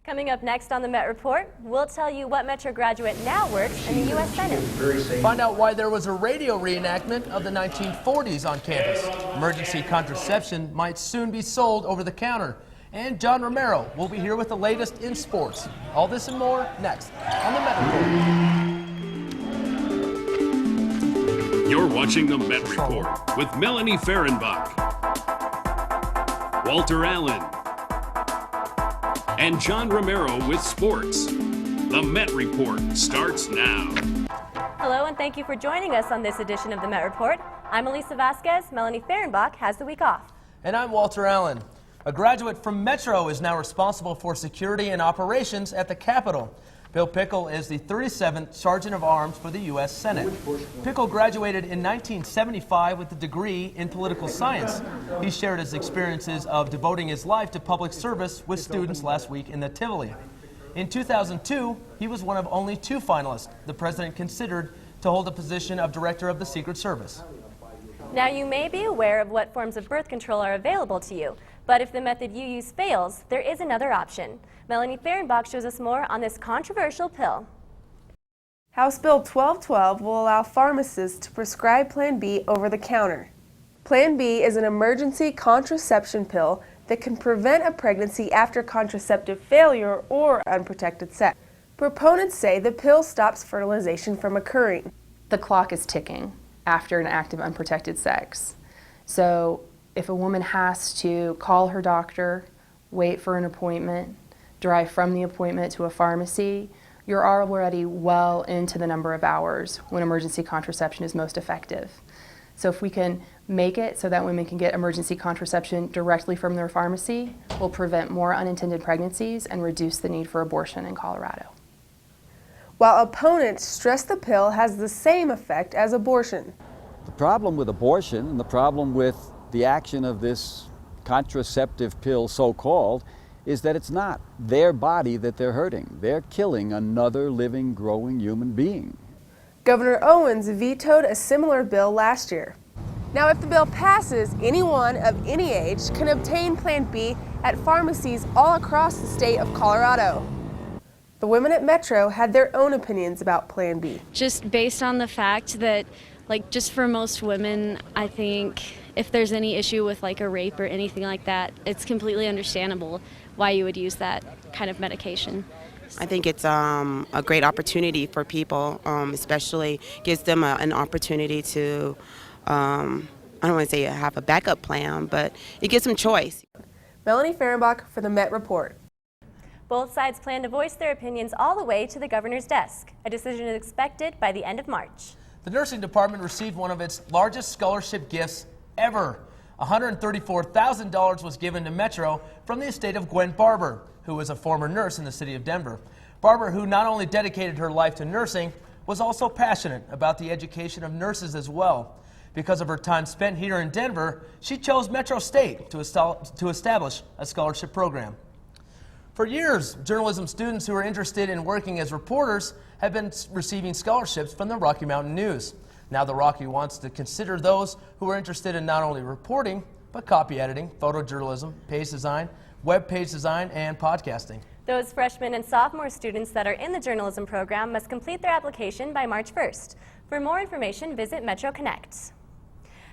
Coming up next on the Met Report, we'll tell you what Metro graduate now works in the U.S. Senate. Find out why there was a radio reenactment of the 1940s on campus. Emergency contraception might soon be sold over the counter. And John Romero will be here with the latest in sports. All this and more next on the Met Report. You're watching the Met Report with Melanie Fehrenbach, Walter Allen, and John Romero with sports. The Met Report starts now. Hello, and thank you for joining us on this edition of the Met Report. I'm Elisa Vasquez. Melanie Fehrenbach has the week off. And I'm Walter Allen. A graduate from Metro is now responsible for security and operations at the Capitol. Bill Pickle is the 37th Sergeant of Arms for the U.S. Senate. Pickle graduated in 1975 with a degree in political science. He shared his experiences of devoting his life to public service with students last week in the Tivoli. In 2002, he was one of only 2 finalists the president considered to hold the position of Director of the Secret Service. Now, you may be aware of what forms of birth control are available to you, but if the method you use fails, there is another option. Melanie Fehrenbach shows us more on this controversial pill. House Bill 1212 will allow pharmacists to prescribe Plan B over the counter. Plan B is an emergency contraception pill that can prevent a pregnancy after contraceptive failure or unprotected sex. Proponents say the pill stops fertilization from occurring. The clock is ticking after an act of unprotected sex. So if a woman has to call her doctor, wait for an appointment, drive from the appointment to a pharmacy, you're already well into the number of hours when emergency contraception is most effective. So if we can make it so that women can get emergency contraception directly from their pharmacy, we'll prevent more unintended pregnancies and reduce the need for abortion in Colorado. While opponents stress the pill has the same effect as abortion. The problem with abortion and the problem with the action of this contraceptive pill, so-called, is that it's not their body that they're hurting. They're killing another living, growing human being. Governor Owens vetoed a similar bill last year. Now, if the bill passes, anyone of any age can obtain Plan B at pharmacies all across the state of Colorado. The women at Metro had their own opinions about Plan B. Just based on the fact that, just for most women, I think if there's any issue with a rape or anything like that, it's completely understandable why you would use that kind of medication. I think it's a great opportunity for people, especially gives them an opportunity to, I don't want to say have a backup plan, but it gives them choice. Melanie Fehrenbach for the Met Report. Both sides plan to voice their opinions all the way to the governor's desk. A decision is expected by the end of March. The nursing department received one of its largest scholarship gifts ever. $134,000 was given to Metro from the estate of Gwen Barber, who was a former nurse in the city of Denver. Barber, who not only dedicated her life to nursing, was also passionate about the education of nurses as well. Because of her time spent here in Denver, she chose Metro State to establish a scholarship program. For years, journalism students who are interested in working as reporters have been receiving scholarships from the Rocky Mountain News. Now the Rocky wants to consider those who are interested in not only reporting, but copy editing, photojournalism, page design, web page design, and podcasting. Those freshman and sophomore students that are in the journalism program must complete their application by March 1st. For more information, visit Metro Connect.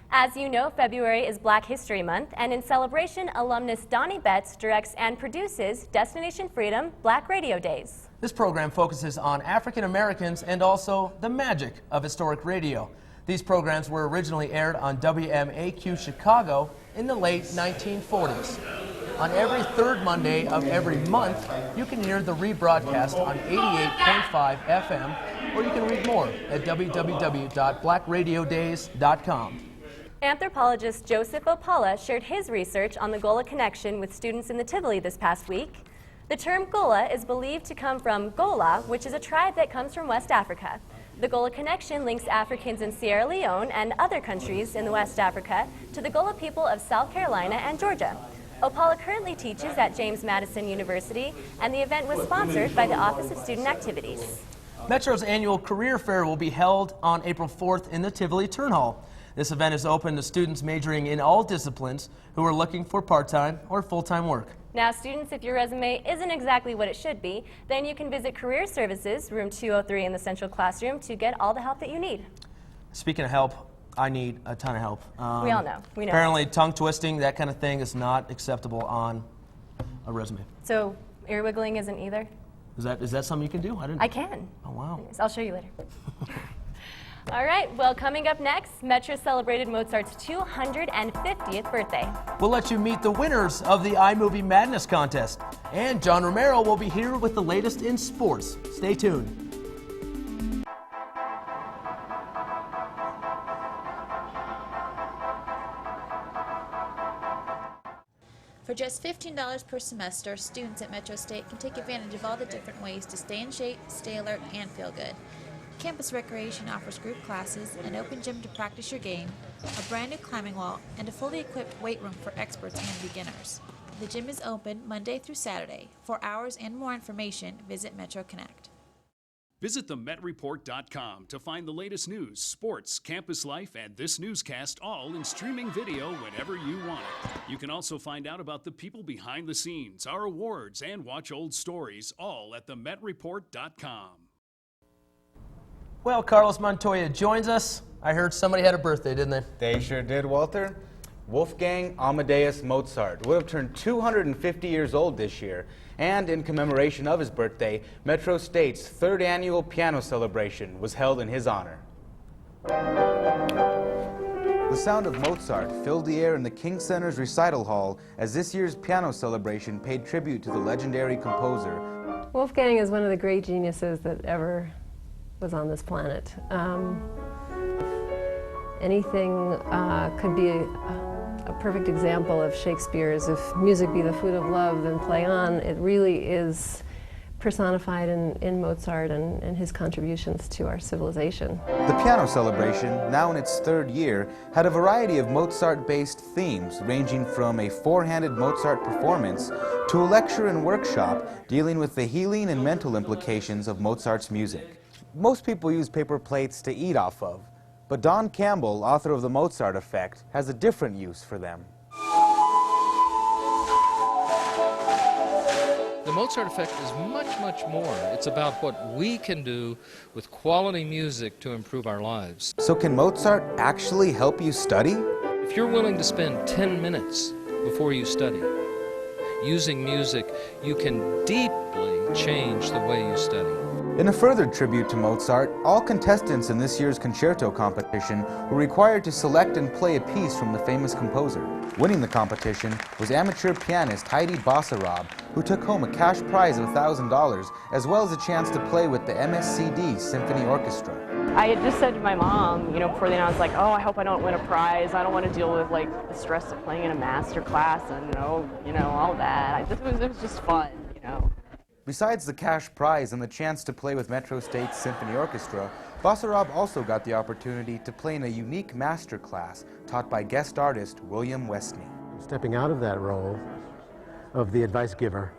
As you know, February is Black History Month, and in celebration, alumnus Donnie Betts directs and produces Destination Freedom Black Radio Days. This program focuses on African Americans and also the magic of historic radio. These programs were originally aired on WMAQ Chicago in the late 1940s. On every third Monday of every month, you can hear the rebroadcast on 88.5 FM, or you can read more at www.blackradiodays.com. Anthropologist Joseph Opala shared his research on the Gullah connection with students in the Tivoli this past week. The term Gullah is believed to come from Gola, which is a tribe that comes from West Africa. The Gullah connection links Africans in Sierra Leone and other countries in West Africa to the Gullah people of South Carolina and Georgia. Opala currently teaches at James Madison University, and the event was sponsored by the Office of Student Activities. Metro's annual career fair will be held on April 4th in the Tivoli Turn Hall. This event is open to students majoring in all disciplines who are looking for part-time or full-time work. Now, students, if your resume isn't exactly what it should be, then you can visit Career Services, room 203 in the Central Classroom, to get all the help that you need. Speaking of help, I need a ton of help. We all know. We know. Apparently, tongue twisting, that kind of thing, is not acceptable on a resume. So, ear wiggling isn't either? Is that something you can do? I can. Oh, wow. Anyways, I'll show you later. All right, well, coming up next, Metro celebrated Mozart's 250th birthday. We'll let you meet the winners of the iMovie Madness contest. And John Romero will be here with the latest in sports. Stay tuned. For just $15 per semester, students at Metro State can take advantage of all the different ways to stay in shape, stay alert, and feel good. Campus Recreation offers group classes, an open gym to practice your game, a brand new climbing wall, and a fully equipped weight room for experts and beginners. The gym is open Monday through Saturday. For hours and more information, visit Metro Connect. Visit themetreport.com to find the latest news, sports, campus life, and this newscast all in streaming video whenever you want it. You can also find out about the people behind the scenes, our awards, and watch old stories, all at themetreport.com. Well, Carlos Montoya joins us. I heard somebody had a birthday, didn't they? They sure did, Walter. Wolfgang Amadeus Mozart would have turned 250 years old this year. And in commemoration of his birthday, Metro State's 3rd annual piano celebration was held in his honor. The sound of Mozart filled the air in the King Center's recital hall as this year's piano celebration paid tribute to the legendary composer. Wolfgang is one of the great geniuses that ever was on this planet. Anything could be a perfect example of Shakespeare's "If music be the food of love, then play on." It really is personified in Mozart and his contributions to our civilization. The piano celebration, now in its 3rd year, had a variety of Mozart-based themes, ranging from a 4-handed Mozart performance to a lecture and workshop dealing with the healing and mental implications of Mozart's music. Most people use paper plates to eat off of, but Don Campbell, author of The Mozart Effect, has a different use for them. The Mozart Effect is much, much more. It's about what we can do with quality music to improve our lives. So can Mozart actually help you study? If you're willing to spend 10 minutes before you study, using music, you can deeply change the way you study. In a further tribute to Mozart, all contestants in this year's concerto competition were required to select and play a piece from the famous composer. Winning the competition was amateur pianist Heidi Basarab, who took home a cash prize of $1,000, as well as a chance to play with the MSCD Symphony Orchestra. I had just said to my mom, before then I was like, oh, I hope I don't win a prize. I don't want to deal with the stress of playing in a master class and all that. It was just fun, Besides the cash prize and the chance to play with Metro State's Symphony Orchestra, Basarab also got the opportunity to play in a unique master class taught by guest artist William Westney. Stepping out of that role of the advice giver,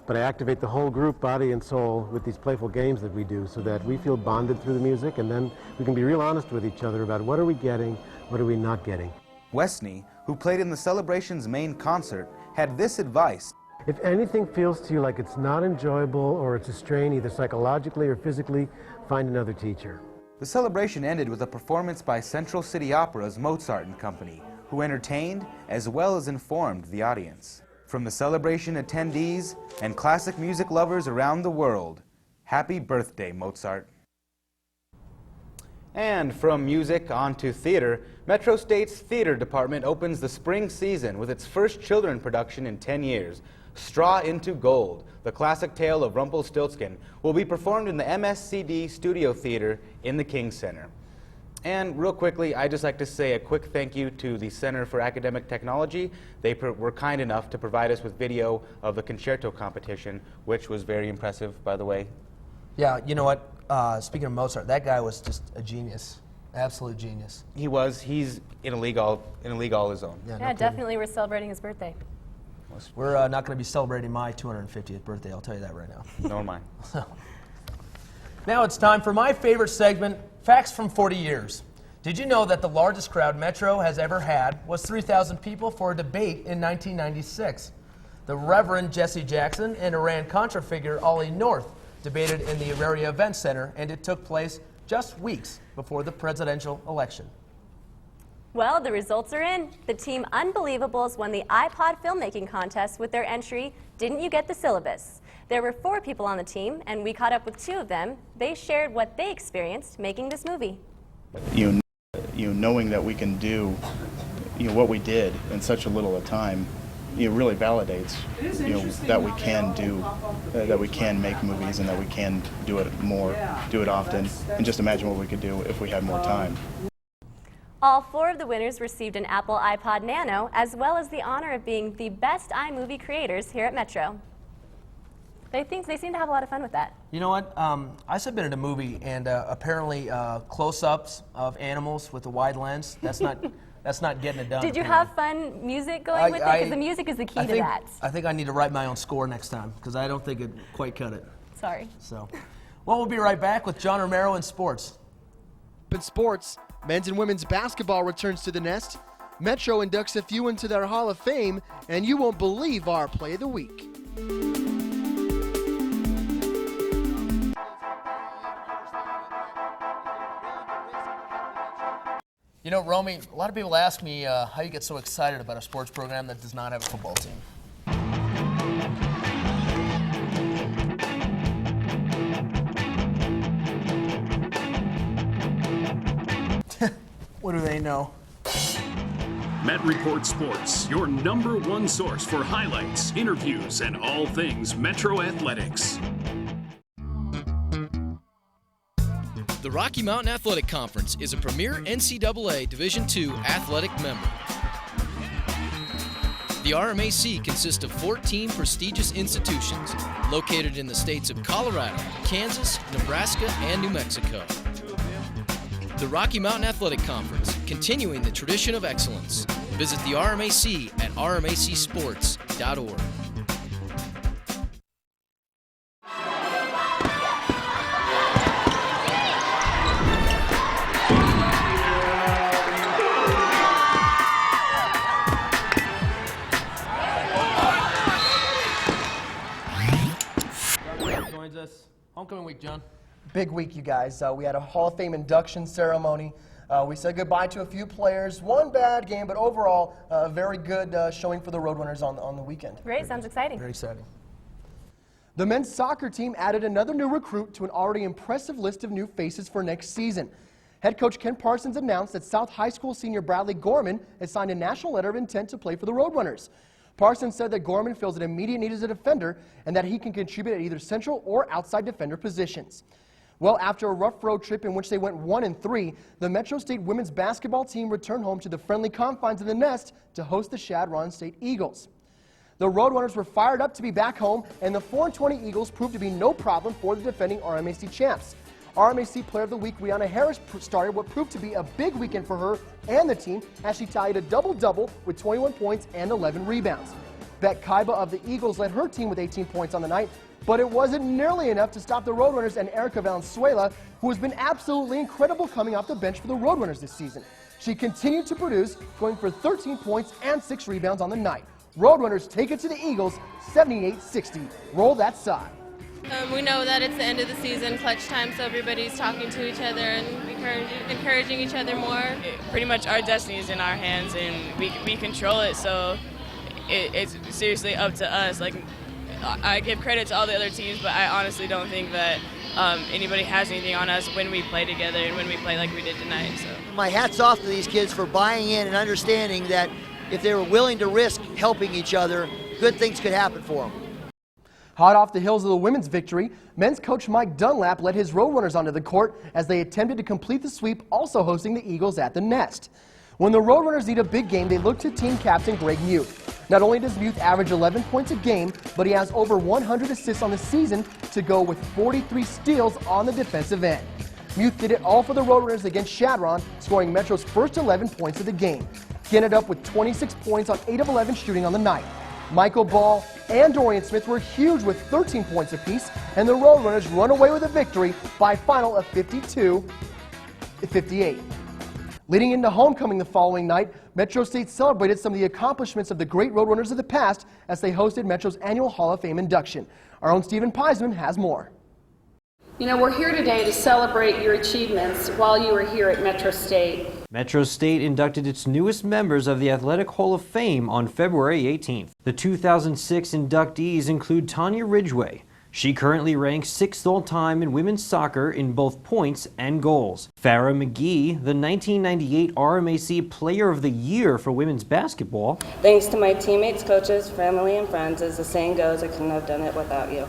but I activate the whole group, body and soul, with these playful games that we do so that we feel bonded through the music, and then we can be real honest with each other about what are we getting, what are we not getting. Westney, who played in the celebration's main concert, had this advice. If anything feels to you like it's not enjoyable or it's a strain, either psychologically or physically, find another teacher. The celebration ended with a performance by Central City Opera's Mozart and Company, who entertained as well as informed the audience. From the celebration attendees and classic music lovers around the world, happy birthday, Mozart. And from music on to theater, Metro State's theater department opens the spring season with its first children production in 10 years. Straw into Gold, the classic tale of Rumpelstiltskin, will be performed in the MSCD Studio Theater in the King Center. And real quickly, I'd just like to say a quick thank you to the Center for Academic Technology. They were kind enough to provide us with video of the concerto competition, which was very impressive, by the way. Yeah, you know what? Speaking of Mozart, that guy was just a genius. Absolute genius. He was. He's in a league all his own. Yeah, definitely we're celebrating his birthday. We're not going to be celebrating my 250th birthday, I'll tell you that right now. Nor mine. Now it's time for my favorite segment, Facts from 40 Years. Did you know that the largest crowd Metro has ever had was 3,000 people for a debate in 1996? The Reverend Jesse Jackson and Iran-Contra figure Ollie North debated in the Auraria Event Center, and it took place just weeks before the presidential election. Well, the results are in. The team Unbelievables won the iPod filmmaking contest with their entry, Didn't You Get the Syllabus? There were 4 people on the team, and we caught up with 2 of them. They shared what they experienced making this movie. Knowing that we can do what we did in such a little a time, really validates that we can do, that we can make movies and that we can do it more, do it often, and just imagine what we could do if we had more time. All 4 of the winners received an Apple iPod Nano, as well as the honor of being the best iMovie creators here at Metro. They seem to have a lot of fun with that. You know what? I submitted a movie, and apparently close-ups of animals with a wide lens, that's not getting it done. Did you have fun music going with it? Because the music is the key to that. I think I need to write my own score next time, because I don't think it quite cut it. Sorry. So, well, we'll be right back with John Romero in sports. In sports, men's and women's basketball returns to the nest. Metro inducts a few into their Hall of Fame, and you won't believe our Play of the Week. You know, Romy, a lot of people ask me how you get so excited about a sports program that does not have a football team. What do they know? Met Report Sports, your #1 source for highlights, interviews, and all things Metro Athletics. The Rocky Mountain Athletic Conference is a premier NCAA Division II athletic member. The RMAC consists of 14 prestigious institutions located in the states of Colorado, Kansas, Nebraska, and New Mexico. The Rocky Mountain Athletic Conference, continuing the tradition of excellence. Visit the RMAC at rmacsports.org. Joins us. Homecoming week, John. Big week, you guys. We had a Hall of Fame induction ceremony. We said goodbye to a few players. One bad game, but overall, a very good showing for the Roadrunners on the weekend. Great, sounds exciting. Very exciting. The men's soccer team added another new recruit to an already impressive list of new faces for next season. Head coach Ken Parsons announced that South High School senior Bradley Gorman has signed a national letter of intent to play for the Roadrunners. Parsons said that Gorman feels an immediate need as a defender and that he can contribute at either central or outside defender positions. Well, after a rough road trip in which they went 1-3, the Metro State women's basketball team returned home to the friendly confines of the nest to host the Chadron State Eagles. The Roadrunners were fired up to be back home, and the 4-20 Eagles proved to be no problem for the defending RMAC champs. RMAC Player of the Week Rihanna Harris started what proved to be a big weekend for her and the team as she tallied a double-double with 21 points and 11 rebounds. Beck Kaiba of the Eagles led her team with 18 points on the night, but it wasn't nearly enough to stop the Roadrunners and Erica Valenzuela, who has been absolutely incredible coming off the bench for the Roadrunners this season. She continued to produce, going for 13 points and 6 rebounds on the night. Roadrunners take it to the Eagles, 78-60. Roll that side. We know that it's the end of the season, clutch time, so everybody's talking to each other and encouraging each other more. Pretty much our destiny is in our hands, and we control it, so it's seriously up to us. Like, I give credit to all the other teams, but I honestly don't think that anybody has anything on us when we play together and when we play like we did tonight. So my hat's off to these kids for buying in and understanding that if they were willing to risk helping each other, good things could happen for them. Hot off the heels of the women's victory, men's coach Mike Dunlap led his Roadrunners onto the court as they attempted to complete the sweep, also hosting the Eagles at the Nest. When the Roadrunners need a big game, they look to team captain Greg Muth. Not only does Muth average 11 points a game, but he has over 100 assists on the season to go with 43 steals on the defensive end. Muth did it all for the Roadrunners against Chadron, scoring Metro's first 11 points of the game. He ended up with 26 points on 8 of 11 shooting on the night. Michael Ball and Dorian Smith were huge with 13 points apiece, and the Roadrunners run away with a victory by a final of 52-58. Leading into homecoming the following night, Metro State celebrated some of the accomplishments of the great Roadrunners of the past as they hosted Metro's annual Hall of Fame induction. Our own Stephen Peisman has more. You know, we're here today to celebrate your achievements while you were here at Metro State. Metro State inducted its newest members of the Athletic Hall of Fame on February 18th. The 2006 inductees include Tanya Ridgway. She currently ranks 6th all-time in women's soccer in both points and goals. Farrah McGee, the 1998 RMAC Player of the Year for women's basketball. Thanks to my teammates, coaches, family, and friends, as the saying goes, I couldn't have done it without you.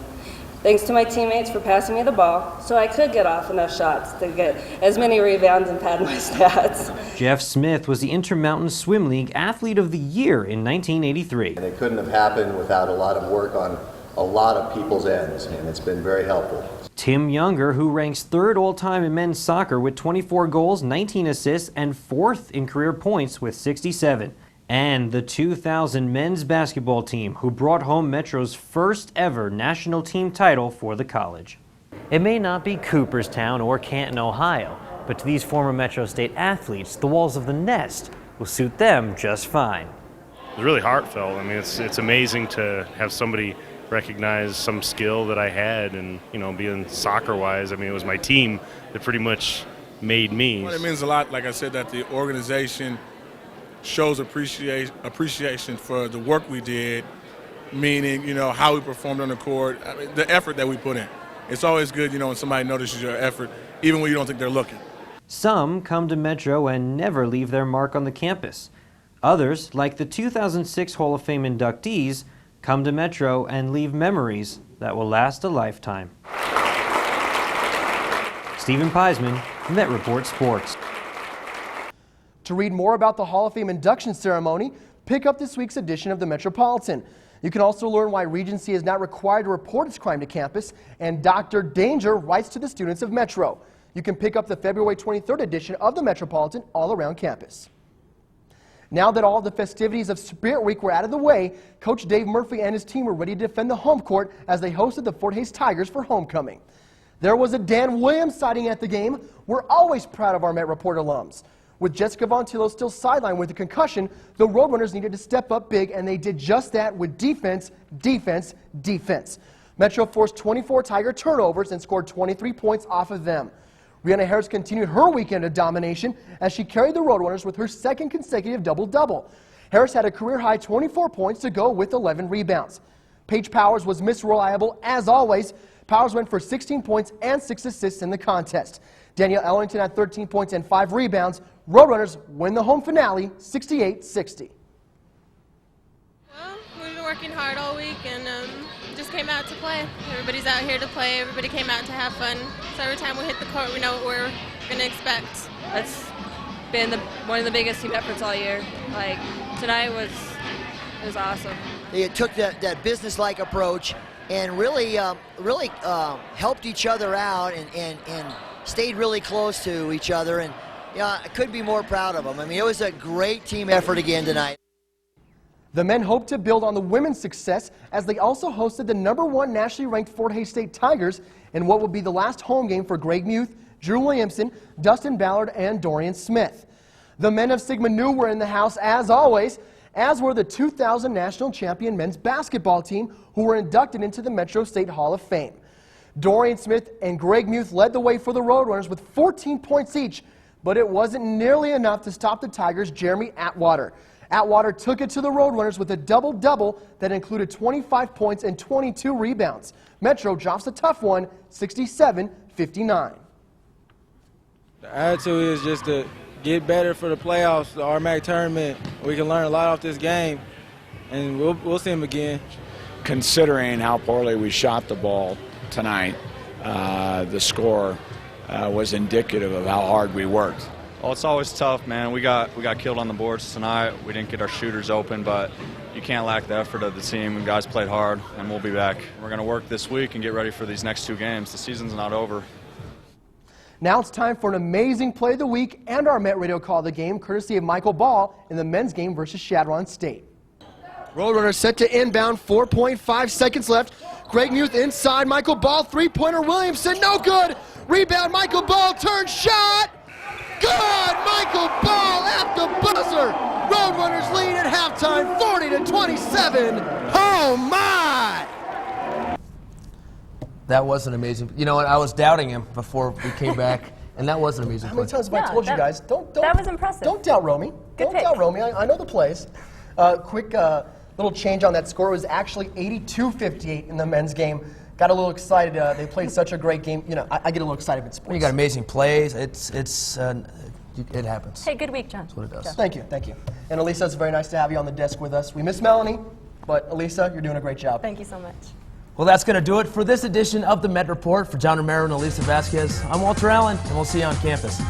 Thanks to my teammates for passing me the ball so I could get off enough shots to get as many rebounds and pad my stats. Jeff Smith was the Intermountain Swim League Athlete of the Year in 1983. And it couldn't have happened without a lot of work on a lot of people's ends, and it's been very helpful. Tim Younger, who ranks 3rd all-time in men's soccer with 24 goals, 19 assists, and 4th in career points with 67. And the 2000 men's basketball team, who brought home Metro's first ever national team title for the college. It may not be Cooperstown or Canton, Ohio, but to these former Metro State athletes, the walls of the Nest will suit them just fine. It's really heartfelt. I mean, it's amazing to have somebody recognize some skill that I had, and being soccer-wise, I mean, it was my team that pretty much made me. Well, it means a lot, like I said, that the organization shows appreciation for the work we did, meaning, how we performed on the court, I mean, the effort that we put in. It's always good, when somebody notices your effort, even when you don't think they're looking. Some come to Metro and never leave their mark on the campus. Others, like the 2006 Hall of Fame inductees, come to Metro and leave memories that will last a lifetime. Stephen Peisman, Met Report Sports. To read more about the Hall of Fame induction ceremony, pick up this week's edition of the Metropolitan. You can also learn why Regency is not required to report its crime to campus, and Dr. Danger writes to the students of Metro. You can pick up the February 23rd edition of the Metropolitan all around campus. Now that all the festivities of Spirit Week were out of the way, Coach Dave Murphy and his team were ready to defend the home court as they hosted the Fort Hays Tigers for homecoming. There was a Dan Williams sighting at the game. We're always proud of our Met Report alums. With Jessica Von Tillo still sidelined with a concussion, the Roadrunners needed to step up big, and they did just that with defense, defense, defense. Metro forced 24 Tiger turnovers and scored 23 points off of them. Rihanna Harris continued her weekend of domination as she carried the Roadrunners with her second consecutive double-double. Harris had a career-high 24 points to go with 11 rebounds. Paige Powers was Miss Reliable as always. Powers went for 16 points and 6 assists in the contest. Danielle Ellington had 13 points and 5 rebounds. Roadrunners win the home finale 68-60. Well, we've been working hard all week and just came out to play. Everybody's out here to play. Everybody came out to have fun. So every time we hit the court, we know what we're going to expect. That's been one of the biggest team efforts all year. Like tonight was awesome. They took that business-like approach and really helped each other out and stayed really close to each other. And I couldn't be more proud of them. I mean, it was a great team effort again tonight. The men hope to build on the women's success as they also hosted the #1 nationally ranked Fort Hays State Tigers in what will be the last home game for Greg Muth, Drew Williamson, Dustin Ballard, and Dorian Smith. The men of Sigma Nu were in the house as always, as were the 2000 national champion men's basketball team who were inducted into the Metro State Hall of Fame. Dorian Smith and Greg Muth led the way for the Roadrunners with 14 points each, but it wasn't nearly enough to stop the Tigers' Jeremy Atwater. Atwater took it to the Roadrunners with a double-double that included 25 points and 22 rebounds. Metro drops a tough one, 67-59. The attitude is just to get better for the playoffs, the RMAC tournament. We can learn a lot off this game, and we'll see them again. Considering how poorly we shot the ball tonight, the score was indicative of how hard we worked. Well, it's always tough, man. We got killed on the boards tonight. We didn't get our shooters open, but you can't lack the effort of the team. The guys played hard, and we'll be back. We're going to work this week and get ready for these next 2 games. The season's not over. Now it's time for an amazing play of the week and our Met Radio call of the game, courtesy of Michael Ball in the men's game versus Chadron State. Roadrunners set to inbound, 4.5 seconds left. Greg Muth inside, Michael Ball, three-pointer Williamson, no good. Rebound, Michael Ball, turn, shot. Good! Michael Ball at the buzzer! Roadrunners lead at halftime, 40-27. Oh my! That was an amazing. You know what? I was doubting him before we came back, and that was an amazing How many play. times have I told you guys, don't that was impressive. Don't doubt Romy. Don't doubt Romy. I know the plays. Quick little change on that score. It was actually 82-58 in the men's game. Got a little excited. They played such a great game. You know, I get a little excited in sports. You got amazing plays. It happens. Hey, good week, John. That's what it does. Thank you. And Elisa, it's very nice to have you on the desk with us. We miss Melanie, but Elisa, you're doing a great job. Thank you so much. Well, that's going to do it for this edition of the Met Report. For John Romero and Elisa Vasquez, I'm Walter Allen, and we'll see you on campus.